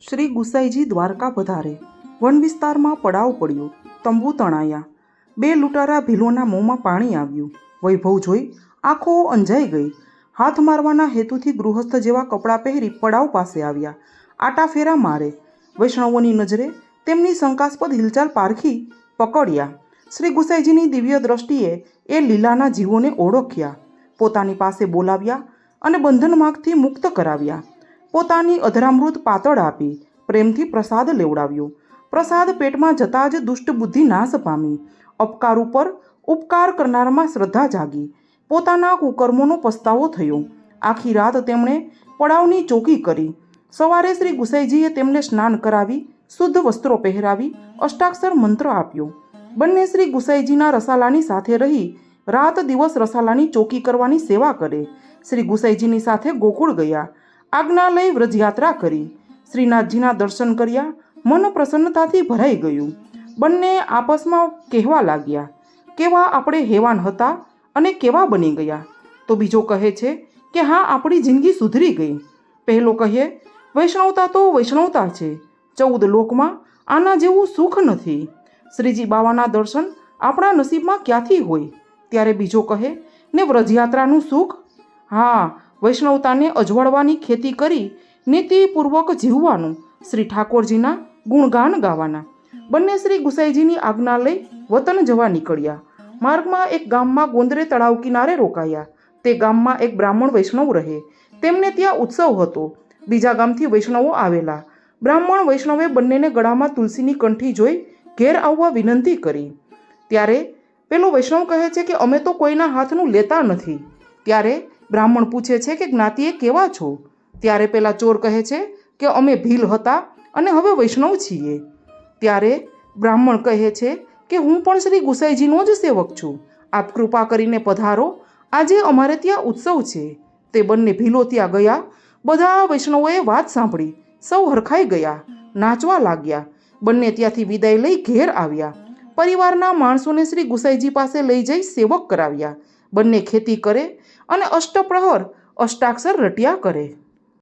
શ્રી ગુસાઈજી દ્વારકા પધારે. વન વિસ્તારમાં પડાવ પડ્યો, તંબુ તણાયા. બે લૂંટારા ભીલોના મોંમાં પાણી આવ્યું. વૈભવ જોઈ આંખો અંજાઈ ગઈ. હાથ મારવાના હેતુથી ગૃહસ્થ જેવા કપડાં પહેરી પડાવ પાસે આવ્યા. આટા ફેરા મારે. વૈષ્ણવોની નજરે તેમની શંકાસ્પદ હિલચાલ પારખી પકડ્યા. શ્રી ગુસાઈજીની દિવ્ય દ્રષ્ટિએ એ લીલાના જીવોને ઓળખ્યા. પોતાની પાસે બોલાવ્યા અને બંધનમાગથી મુક્ત કરાવ્યા. પોતાની અધરામૃત પાતળ આપી પ્રેમથી પ્રસાદ લેવડાવ્યો. પ્રસાદ પેટમાં જતાં જ દુષ્ટ બુદ્ધિ નાશ પામી. અપકાર ઉપર ઉપકાર કરનારમાં શ્રદ્ધા જાગી. પોતાના કુકર્મોનો પસ્તાવો થયો. આખી રાત તેમણે પડાવની ચોકી કરી. સવારે શ્રી ગુસાઈજીએ તેમને સ્નાન કરાવી શુદ્ધ વસ્ત્રો પહેરાવી અષ્ટાક્ષર મંત્ર આપ્યો. બંને શ્રી ગુસાઈજીના રસાલાની સાથે રહી રાત દિવસ રસાલાની ચોકી કરવાની સેવા કરે. શ્રી ગુસાઈજીની સાથે ગોકુળ ગયા. આજ્ઞા લઈ વ્રજયાત્રા કરી. શ્રીનાથજીના દર્શન કર્યા. મન પ્રસન્નતાથી ભરાઈ ગયું. બંને આપસમાં કહેવા લાગ્યા, કેવા આપણે હેવાન હતા અને કેવા બની ગયા. તો બીજો કહે છે કે હા, આપણી જિંદગી સુધરી ગઈ. પહેલો કહે, વૈષ્ણવતા તો વૈષ્ણવતા છે, 14 લોકમાં આના જેવું સુખ નથી. શ્રીજી બાવાના દર્શન આપણા નસીબમાં ક્યાંથી હોય. ત્યારે બીજો કહે, ને વ્રજયાત્રાનું સુખ? હા, વૈષ્ણવતાને અજવાળવાની ખેતી કરી નીતિપૂર્વક જીવવાનું, શ્રી ઠાકોરજીના ગુણગાન ગાવાના. બંને શ્રી ગુસાઈજીની આજ્ઞા લઈ વતન જવા નીકળ્યા. માર્ગમાં એક ગામમાં ગોંદરે તળાવ કિનારે રોકાયા. તે ગામમાં એક બ્રાહ્મણ વૈષ્ણવ રહે. તેમને ત્યાં ઉત્સવ હતો. બીજા ગામથી વૈષ્ણવો આવેલા. બ્રાહ્મણ વૈષ્ણવે બંનેને ગળામાં તુલસીની કંઠી જોઈ ઘેર આવવા વિનંતી કરી. ત્યારે પેલો વૈષ્ણવ કહે છે કે અમે તો કોઈના હાથનું લેતા નથી. ત્યારે બ્રાહ્મણ પૂછે છે કે જ્ઞાતિએ કેવા છો? ત્યારે પેલા ચોર કહે છે કે અમે ભીલ હતા અને હવે વૈષ્ણવ છીએ. ત્યારે બ્રાહ્મણ કહે છે કે હું પણ શ્રી ગુસાઈજીનો જ સેવક છું. આપ કૃપા કરીને પધારો, આજે અમારે ત્યાં ઉત્સવ છે. તે બંને ભીલો ત્યાં ગયા. બધા વૈષ્ણવોએ વાત સાંભળી. સૌ હરખાઈ ગયા, નાચવા લાગ્યા. બંને ત્યાંથી વિદાય લઈ ઘેર આવ્યા. પરિવારના માણસોને શ્રી ગુસાઈજી પાસે લઈ જઈ સેવક કરાવ્યા. બંને ખેતી કરે અને અષ્ટપ્રહર અષ્ટાક્ષર રટ્યા કરે.